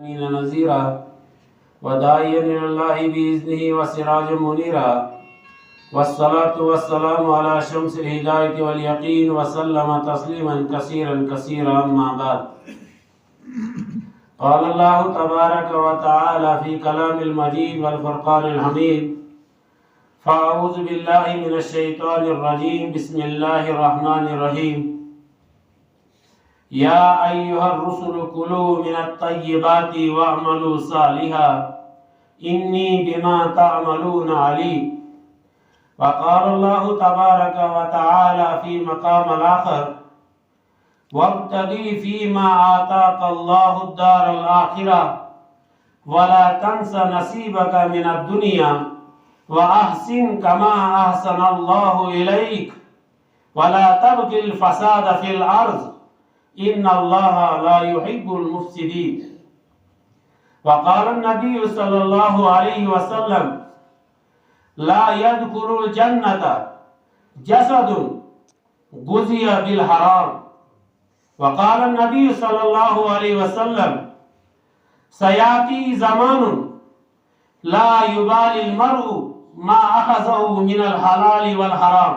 نذيرا وداعيا إلى الله بإذنه وسراجا منيرا والصلاة والسلام على شمس الهداية واليقين وسلم تسليما كثيرا أما بعد. قال الله تبارك وتعالى في كلام المجيد والفرقان الحميد: فأعوذ بالله من الشيطان الرجيم بسم الله الرحمن الرحيم. يا أيها الرسل كلوا من الطيبات واعملوا صالحا إني بما تعملون عليم. وقال الله تبارك وتعالى في مقام الآخر: وابتغي فيما آتاك الله الدار الآخرة ولا تنس نصيبك من الدنيا وأحسن كما أحسن الله إليك ولا تبغ الفساد في الأرض إن الله لا يحب المفسدين. وقال النبي صلى الله عليه وسلم: لا يدخل الجنة جسد غذي بالحرام. وقال النبي صلى الله عليه وسلم: سيأتي زمان لا يبالي المرء ما أخذه من الحلال والحرام.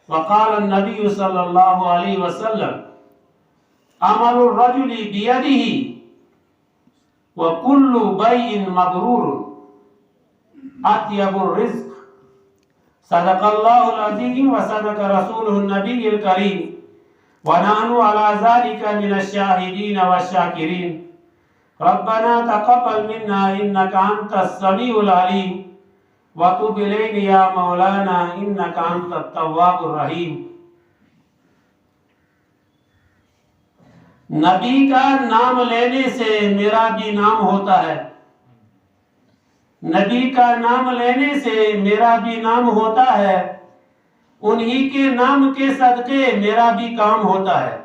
وقال النبي صلى الله عليه وسلم: عمل الرجل بيده وكل بيع مبرور أطيب الرزق. صدق الله العظيم وصدق رسوله النبي الكريم ونحن على ذلك من الشاهدين والشاكرين. ربنا تقبل منا إنك أنت السميع العليم وتب إلينا يا مولانا إنك أنت التواب الرحيم. نبی کا نام لینے سے میرا بھی نام ہوتا ہے. نبی کا نام لینے سے میرا بھی نام ہوتا ہے. انہی کے نام کے صدقے میرا بھی کام ہوتا ہے.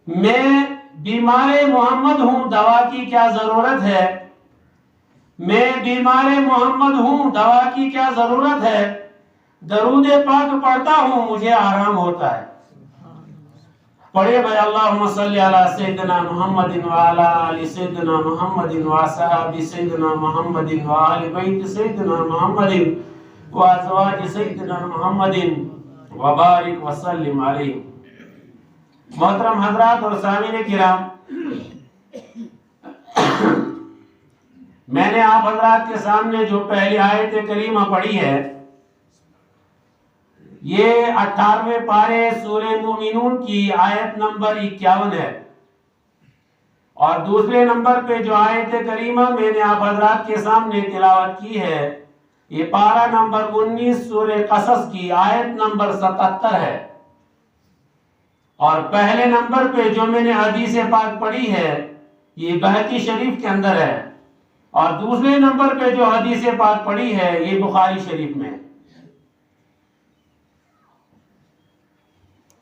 میں بیمار محمد ہوں، دوا کی کیا ضرورت ہے؟ میں بیمار محمد ہوں، دوا کی کیا ضرورت ہے؟ درود پاک پڑھتا ہوں، مجھے آرام ہوتا ہے. پڑھے بھائی اللہم صلی علی سیدنا محمد وعلی آل سیدنا محمد وصحاب سیدنا محمد وآل بیت سیدنا محمد وازواج سیدنا محمد وبارک وسلم علیہ. محترم حضرات اور سامعین کرام، میں نے آپ حضرات کے سامنے جو پہلی آیت کریمہ پڑھی ہے، یہ 18ویں پارے سورہ مومنون کی آیت نمبر 51 ہے. اور دوسرے نمبر پہ جو آیت کریمہ میں نے آپ حضرات کے سامنے تلاوت کی ہے، یہ پارہ نمبر 19 سورہ قصص کی آیت نمبر 77 ہے. اور پہلے نمبر پہ جو میں نے حدیث پاک پڑھی ہے، یہ بہقی شریف کے اندر ہے. اور دوسرے نمبر پہ جو حدیث پاک پڑھی ہے، یہ بخاری شریف میں ہے.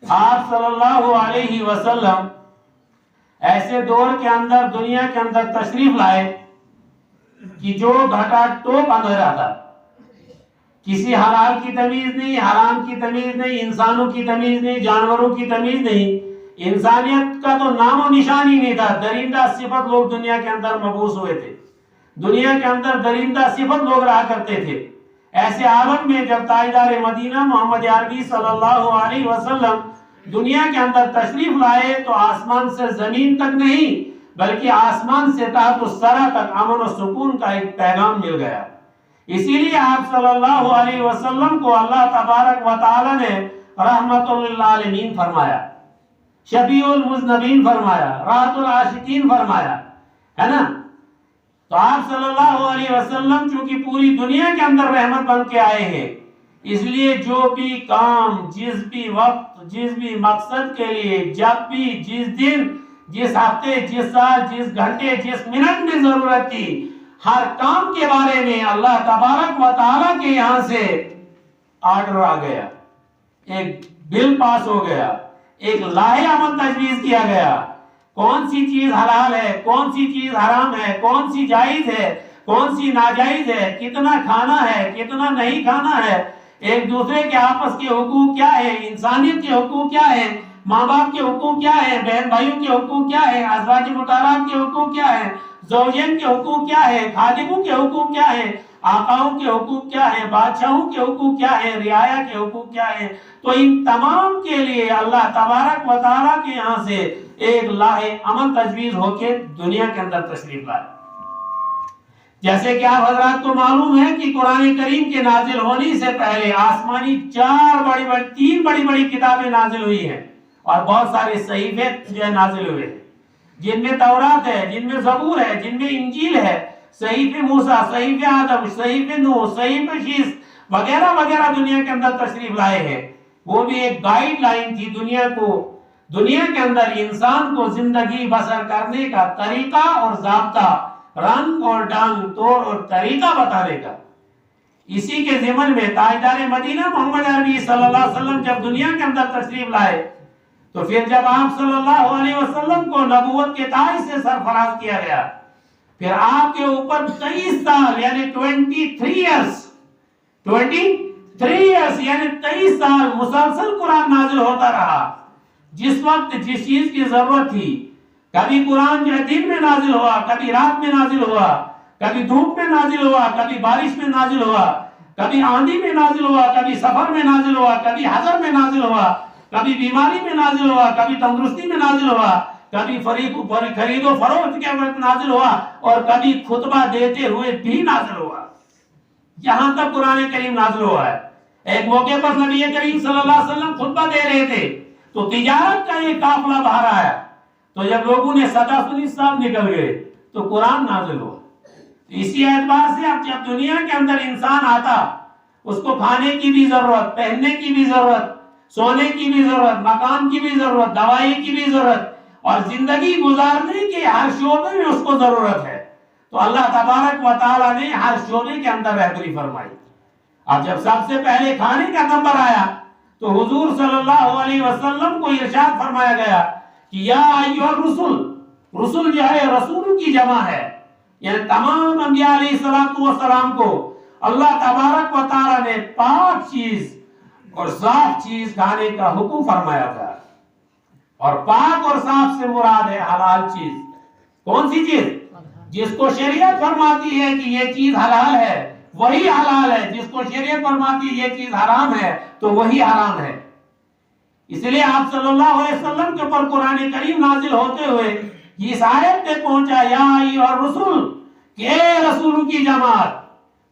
آپ صلی اللہ علیہ وسلم ایسے دور کے اندر دنیا کے اندر تشریف لائے کہ جو گھٹا ٹوپ اندھیرا تھا. کسی حلال کی تمیز نہیں، حرام کی تمیز نہیں، انسانوں کی تمیز نہیں، جانوروں کی تمیز نہیں. انسانیت کا تو نام و نشان ہی نہیں تھا. درندہ صفت لوگ دنیا کے اندر مبعوث ہوئے تھے. دنیا کے اندر درندہ صفت لوگ رہا کرتے تھے. ایسے عالم میں جب تاجدار مدینہ محمد عربی صلی اللہ علیہ وسلم دنیا کے اندر تشریف لائے تو آسمان سے زمین تک نہیں بلکہ آسمان سے تحت الثری تک امن و سکون کا ایک پیغام مل گیا. اسی لیے آپ صلی اللہ علیہ وسلم کو اللہ تبارک و تعالی نے رحمت للعالمین فرمایا، شفیع المذنبین فرمایا، راحت العاشقین فرمایا، ہے نا؟ تو آپ صلی اللہ علیہ وسلم چونکہ پوری دنیا کے اندر رحمت بن کے آئے ہیں، اس لیے جو بھی کام، جس بھی وقت، جس بھی مقصد کے لیے، جب بھی، جس دن، جس ہفتے، جس سال، جس گھنٹے، جس منٹ میں ضرورت تھی، ہر کام کے بارے میں اللہ تبارک و تعالیٰ کے یہاں سے آرڈر آ گیا، ایک بل پاس ہو گیا، ایک لائحہ عمل تجویز کیا گیا. کون سی چیز حلال ہے، کون سی چیز حرام ہے، کون سی جائز ہے، کون سی ناجائز ہے، کتنا کھانا ہے، کتنا نہیں کھانا ہے، ایک دوسرے کے آپس کے حقوق کیا ہے، انسانیت کے حقوق کیا ہے، ماں باپ کے حقوق کیا ہے، بہن بھائیوں کے حقوق کیا ہے، ازواج مطہرات کے حقوق کیا ہے، زوجین کے حقوق کیا ہے، خادموں کے حقوق کیا ہے، آقاؤں کے حقوق کیا ہے، بادشاہوں کے حقوق کیا ہے، رعایا کے حقوق کیا ہے. تو ان تمام کے لیے اللہ تبارک و تعالیٰ کے یہاں سے ایک لاہ عمل تجویز ہو کے دنیا کے اندر تشریف لائے. جیسے کہ آپ حضرات کو معلوم ہے کہ قرآن کریم کے نازل ہونے سے پہلے آسمانی تین بڑی بڑی کتابیں نازل ہوئی ہیں اور بہت سارے صحیفے جو نازل ہوئے ہیں، جن میں تورات ہے، جن میں زبور ہے، جن میں انجیل ہے، صحیفے موسیٰ، صحیفے آدم، صحیفے نوح، صحیفے شیس وغیرہ وغیرہ دنیا کے اندر تشریف لائے ہیں. وہ بھی ایک گائیڈ لائن تھی دنیا کے اندر انسان کو زندگی بسر کرنے کا طریقہ اور ضابطہ، رنگ اور ڈھنگ، طور اور طریقہ بتانے کا. اسی کے ضمن میں تاجدار مدینہ محمد عربی صلی اللہ علیہ وسلم جب دنیا کے اندر تشریف لائے تو پھر جب آپ صلی اللہ علیہ وسلم کو نبوت کے تاج سے سرفراز کیا گیا، پھر آپ کے اوپر 23 سال یعنی 23 ایئرس یعنی 23 سال مسلسل قرآن نازل ہوتا رہا. جس وقت جس چیز کی ضرورت تھی، کبھی قرآن جو ہے دن میں نازل ہوا، کبھی رات میں نازل ہوا، کبھی دھوپ میں نازل ہوا، کبھی بارش میں نازل ہوا، کبھی آندھی میں نازل ہوا، کبھی سفر میں نازل ہوا، کبھی حضر میں نازل ہوا، کبھی بیماری میں نازل ہوا، کبھی تندرستی میں نازل ہوا، کبھی خرید و فروخت کے وقت نازل ہوا، اور کبھی خطبہ دیتے ہوئے بھی نازل ہوا. یہاں تک قرآن کریم نازل ہوا ہے. ایک موقع پر نبی کریم صلی اللہ علیہ وسلم خطبہ دے رہے تھے تو تجارت کا ایک قافلہ باہر آیا، تو جب لوگوں نے صدا سنی صاحب نکل گئے تو قرآن نازل ہوا. اسی اعتبار سے اب جب دنیا کے اندر انسان آتا، اس کو کھانے کی بھی ضرورت، پہننے کی بھی ضرورت، سونے کی بھی ضرورت، مکان کی بھی ضرورت، دوائی کی بھی ضرورت، اور زندگی گزارنے کے ہر شعبے میں اس کو ضرورت ہے. تو اللہ تبارک و تعالیٰ نے ہر شعبے کے اندر رہبری فرمائی. اب جب سب سے پہلے کھانے کا نمبر آیا تو حضور صلی اللہ علیہ وسلم کو ارشاد فرمایا گیا کہ یا ایھا الرسل، رسول جو ہے رسولوں کی جمع ہے، یعنی تمام انبیاء علیہ السلام کو اللہ تبارک و تعالیٰ نے پاک چیز اور صاف چیز کھانے کا حکم فرمایا تھا. اور پاک اور صاف سے مراد ہے حلال چیز. کون سی چیز؟ جس کو شریعت فرماتی ہے کہ یہ چیز حلال ہے وہی حلال ہے، جس کو شریعت فرماتی ہے یہ چیز حرام ہے تو وہی حرام ہے. اس لیے آپ صلی اللہ علیہ وسلم کے پر قرآن کریم نازل ہوتے ہوئے اس آیت پہ پہنچا یا ایھا الرسل، کہ اے رسولوں کی جماعت،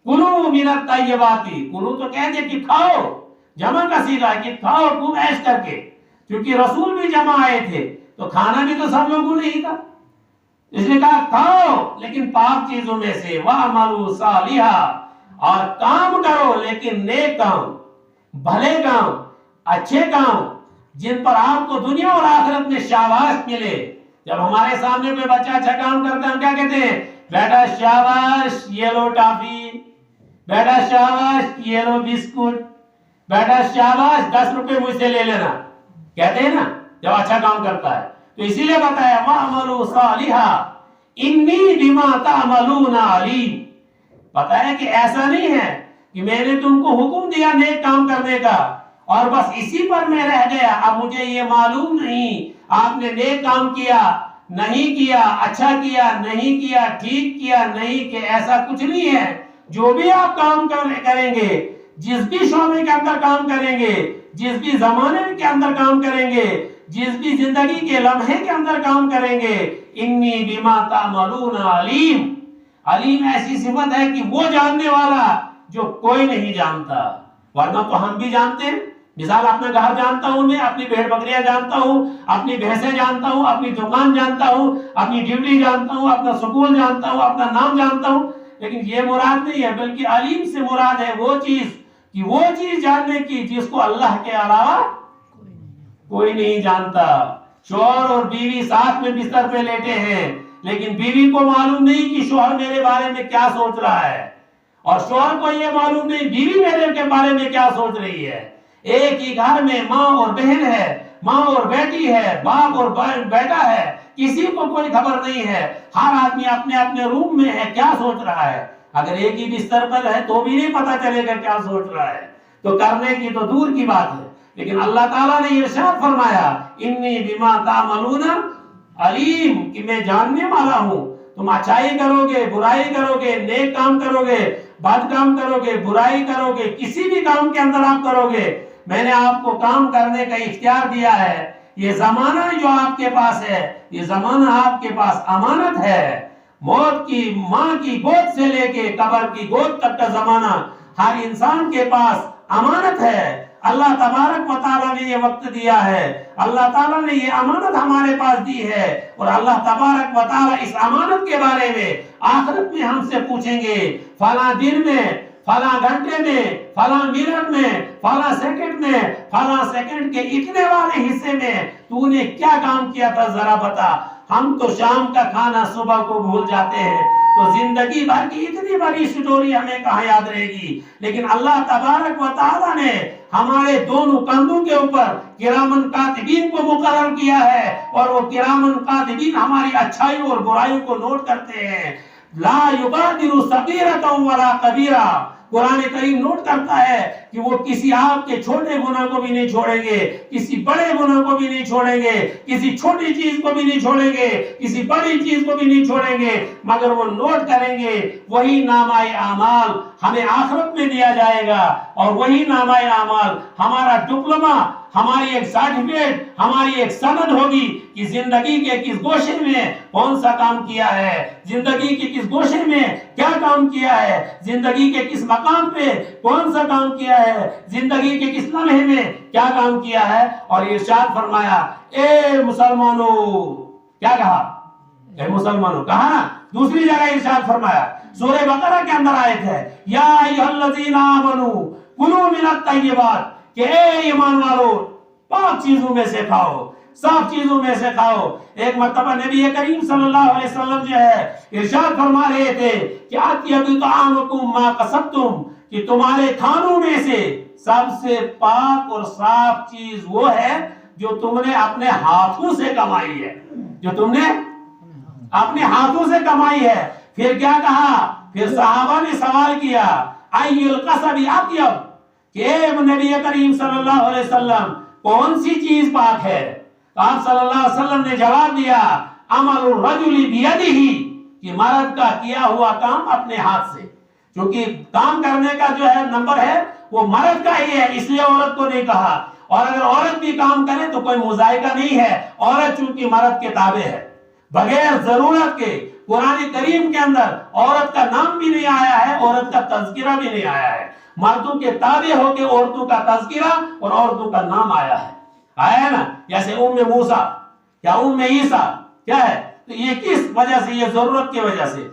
کلوا من الطیبات، کلو تو کہہ دے کہ کھاؤ، جمع کا صیغہ ہے کہ کھاؤ خوب عیش کر کے، کیونکہ رسول بھی جمع آئے تھے تو کھانا بھی تو سب لوگوں نے ہی تھا. اس نے کہا کھاؤ لیکن پاک چیزوں میں سے، وَاعْمَلُوا صَالِحًا، اور کام کرو لیکن نیک کام، بھلے کام، اچھے کام، جن پر آپ کو دنیا اور آخرت میں شاباش ملے. جب ہمارے سامنے کوئی بچہ اچھا کام کرتا ہے ہم کیا کہتے ہیں؟ بیٹا شاباش یہ لو ٹافی، بیٹا شاباش یہ لو بسکٹ، بیٹا شاباش 10 روپے مجھ سے لے لینا، کہتے ہیں نا جب اچھا کام کرتا ہے. تو اسی لیے بتایا وَاعْمَلُوا صَالِحًا إِنِّي بِمَا تَعْمَلُونَ عَلِيمٌ. بتایا کہ ایسا نہیں ہے کہ میں نے تم کو حکم دیا نیک کام کرنے کا اور بس اسی پر میں رہ گیا، اب مجھے یہ معلوم نہیں آپ نے نیک کام کیا نہیں کیا، اچھا کیا نہیں کیا، ٹھیک کیا نہیں، کہ ایسا کچھ نہیں ہے. جو بھی آپ کام کریں گے، جس بھی شعبے کے اندر کام کریں گے، جس بھی زمانے کے اندر کام کریں گے، جس بھی زندگی کے لمحے کے اندر کام کریں گے، انی بما تعملون علیم. علیم ایسی صفت ہے کہ وہ جاننے والا جو کوئی نہیں جانتا، ورنہ تو ہم بھی جانتے ہیں. مثال اپنا گھر جانتا ہوں، میں اپنی بھیڑ بکریاں جانتا ہوں، اپنی بھینسیں جانتا ہوں، اپنی دکان جانتا ہوں، اپنی ڈیوٹی جانتا ہوں، اپنا سکول جانتا ہوں، اپنا نام جانتا ہوں. لیکن یہ مراد نہیں ہے، بلکہ علیم سے مراد ہے وہ چیز، کہ وہ چیز جاننے کی جس کو اللہ کے علاوہ کوئی نہیں جانتا. شوہر اور بیوی ساتھ میں بستر پہ لیٹے ہیں لیکن بیوی کو معلوم نہیں کہ شوہر میرے بارے میں کیا سوچ رہا ہے، اور شوہر کو یہ معلوم نہیں بیوی میرے کے بارے میں کیا سوچ رہی ہے. ایک ہی گھر میں ماں اور بہن ہے، ماں اور بیٹی ہے، باپ اور بیٹا ہے، کسی کو کوئی خبر نہیں ہے. ہر آدمی اپنے اپنے روم میں ہے، کیا سوچ رہا ہے. اگر ایک ہی بستر پر ہے تو بھی نہیں پتا چلے گا کیا سوچ رہا ہے، تو کرنے کی تو دور کی بات ہے. لیکن اللہ تعالیٰ نے ارشاد فرمایا انی بما تعملون علیم، کہ میں جاننے والا ہوں، تم اچھائی کرو گے، برائی کرو گے، نیک کام کرو گے، بد کام کرو گے، برائی کرو گے، کسی بھی کام کے اندر آپ کرو گے، میں نے آپ کو کام کرنے کا اختیار دیا ہے۔ یہ زمانہ جو آپ کے پاس ہے، یہ زمانہ آپ کے پاس امانت ہے۔ موت کی ماں کی گود سے لے کے قبر کی گود تک کا زمانہ ہر انسان کے پاس امانت ہے۔ اللہ تبارک و تعالیٰ نے یہ وقت دیا ہے، اللہ تعالیٰ نے یہ امانت ہمارے پاس دی ہے، اور اللہ تبارک و تعالیٰ اس امانت کے بارے میں آخرت میں ہم سے پوچھیں گے، فلاں دن میں، فلاں گھنٹے میں، فلاں منٹ میں، فلاں سیکنڈ کے اتنے والے حصے میں تو نے کیا کام کیا تھا ذرا بتا۔ ہم تو شام کا کھانا صبح کو بھول جاتے ہیں، تو زندگی بھر کی اتنی بڑی سٹوری ہمیں کہاں یاد رہے گی؟ لیکن اللہ تبارک و تعالیٰ نے ہمارے دونوں کندھوں کے اوپر کرامن کاتبین کو مقرر کیا ہے، اور وہ کرامن کاتبین ہماری اچھائیوں اور برائیوں کو نوٹ کرتے ہیں۔ لا یغادر صغیرۃ ولا کبیرہ، قرآن کریم نوٹ کرتا ہے کہ وہ کسی آپ کے چھوٹے گناہ کو بھی نہیں چھوڑیں گے، کسی بڑے گناہ کو بھی نہیں چھوڑیں گے، کسی چھوٹی چیز کو بھی نہیں چھوڑیں گے، کسی بڑی چیز کو بھی نہیں چھوڑیں گے، مگر وہ نوٹ کریں گے۔ وہی نامہ اعمال ہمیں آخرت میں دیا جائے گا، اور وہی نامہ اعمال ہمارا ڈپلومہ، ہماری ایک سرٹیفکیٹ، ہماری ایک سند ہوگی کہ زندگی کے کس گوشے میں کون سا کام کیا ہے، زندگی کے کس گوشے میں کیا کام کیا ہے، زندگی کے کس مقام پہ کون سا کام کیا ہے، زندگی کے کس لمحے میں کیا کام کیا ہے۔ اور ارشاد فرمایا اے مسلمانوں، کیا کہا؟ اے مسلمانوں کہا نا، دوسری جگہ ارشاد فرمایا سورہ بقرہ کے اندر آیت ہے یا ایھا الذین آمنوا کلوا من الطیبات، کہ اے ایمان والو پاک چیزوں میں سے کھاؤ، صاف چیزوں میں سے کھاؤ۔ ایک مرتبہ نبی کریم صلی اللہ علیہ وسلم جو ہے ارشاد فرما رہے تھے کہ اطیب طعامکم ما کسبتم، کہ تمہارے کھانوں میں سے سب سے پاک اور صاف چیز وہ ہے جو تم نے اپنے ہاتھوں سے کمائی ہے، جو تم نے اپنے ہاتھوں سے کمائی ہے۔ پھر کیا کہا؟ پھر صحابہ نے سوال کیا ای القصب اطیب، کہ اے نبی کریم صلی اللہ علیہ وسلم کون سی چیز پاک ہے؟ تو آپ صلی اللہ علیہ وسلم نے جواب دیا عمل الرجل بیدہ، کہ مرد کا کیا ہوا کام اپنے ہاتھ سے، کیونکہ کام کرنے کا جو ہے نمبر ہے وہ مرد کا ہی ہے، اس لیے عورت کو نہیں کہا۔ اور اگر عورت بھی کام کرے تو کوئی مذائقہ نہیں ہے، عورت چونکہ مرد کے تابع ہے، بغیر ضرورت کے قرآن کریم کے اندر عورت کا نام بھی نہیں آیا ہے، عورت کا تذکرہ بھی نہیں آیا ہے، مردوں کے تابع ہو کے عورتوں کا تذکرہ اور عورتوں کا نام آیا ہے، آیا ہے نا؟ جیسے موسیٰ یا عیسیٰ، کیا ہے؟ تو یہ کس وجہ سے؟ یہ ضرورت کی وجہ سے۔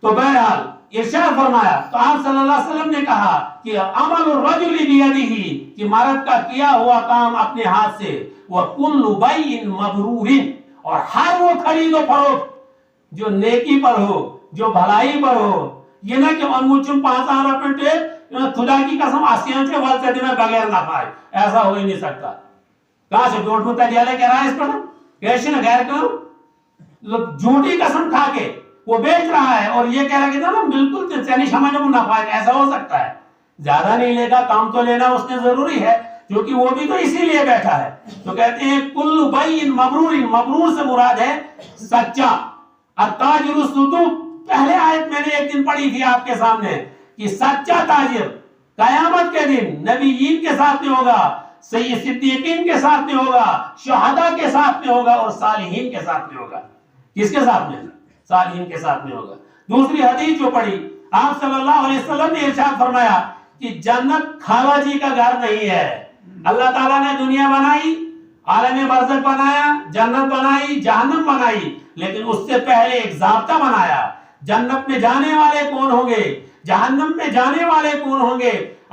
تو بہرحال ارشاد فرمایا، تو آپ صلی اللہ علیہ وسلم نے کہا کہ عمل الرجل بیدہ، کہ مرد کا کیا ہوا کام اپنے ہاتھ سے، وَكُلُّ بَيْءٍ مَبْرُورٍ، اور ہر وہ خرید و فروخت جو نیکی پر ہو، جو بھلائی پر ہو، یہ نہ کہ انگوچم 5,000 روپے خدا کی قسم آسیان سے والتے دیں بغیر نہ پائے، ایسا ہو ہی نہیں سکتا۔ کہاں سے جوٹ متعلیہ کہہ رہا ہے اس پر کیسے نہ غیر کام، جھوٹی قسم کھا کے وہ بیچ رہا ہے اور یہ کہہ رہا کہ نا بالکل چینی سمجھ میں نہ پائے، ایسا ہو سکتا ہے؟ زیادہ نہیں لے گا، کام تو لینا اس نے ضروری ہے، کیونکہ وہ بھی تو اسی لیے بیٹھا ہے۔ تو کہتے ہیں کل بیع مبرور، مبرور سے مراد ہے سچا، التاجر الصدوق۔ پہلے آیت میں نے ایک دن پڑھی تھی آپ کے سامنے کہ سچا تاجر قیامت کے دن نبیین کے ساتھ میں ہوگا، سید صدیقین کے ساتھ میں ہوگا، شہداء کے ساتھ میں ہوگا، اور صالحین کے ساتھ میں ہوگا۔ کس کے ساتھ میں؟ صالحین کے ساتھ میں ہوگا۔ دوسری حدیث جو پڑھی، آپ صلی اللہ علیہ وسلم نے ارشاد فرمایا کہ جنت خالہ جی کا گھر نہیں ہے۔ اللہ تعالیٰ نے دنیا بنائی، عالم برزخ بنایا، جنت بنائی، جہنم بنائی، لیکن اس سے پہلے ایک ضابطہ بنایا۔ جنت میں جانے والے کون ہوں گے، جہنم میں جانے والے کون ہوں گے؟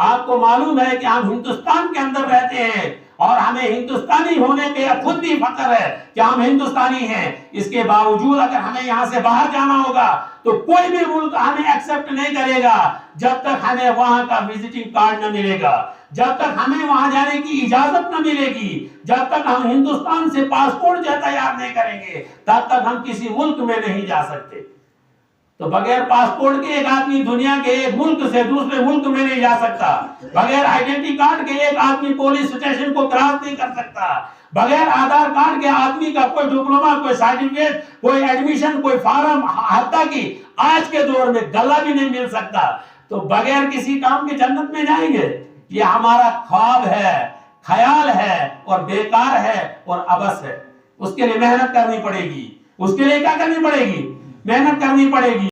آپ کو معلوم ہے کہ ہم ہندوستان کے اندر رہتے ہیں اور ہمیں ہندوستانی ہونے کے خود بھی فخر ہے کہ ہم ہندوستانی ہیں۔ اس کے باوجود اگر ہمیں یہاں سے باہر جانا ہوگا تو کوئی بھی ملک ہمیں ایکسپٹ نہیں کرے گا جب تک ہمیں وہاں کا وزٹنگ کارڈ نہ ملے گا، جب تک ہمیں وہاں جانے کی اجازت نہ ملے گی، جب تک ہم ہندوستان سے پاسپورٹ جو تیار نہیں کریں گے تب تک ہم کسی ملک میں نہیں جا سکتے۔ تو بغیر پاسپورٹ کے ایک آدمی دنیا کے ایک ملک سے دوسرے ملک میں نہیں جا سکتا، بغیر آئیڈینٹی کارڈ کے ایک آدمی پولیس اسٹیشن کو کراس نہیں کر سکتا، بغیر آدھار کارڈ کے آدمی کا کوئی ڈپلوما، کوئی سرٹیفکیٹ، کوئی ایڈمیشن، کوئی فارم، حتیٰ کہ آج کے دور میں گلہ بھی نہیں مل سکتا۔ تو بغیر کسی کام کے جنت میں جائیں گے؟ یہ ہمارا خواب ہے، خیال ہے اور بیکار ہے اور عبث ہے۔ اس کے لیے محنت کرنی پڑے گی، اس کے لیے کیا کرنی پڑے گی؟ محنت کرنی پڑے گی۔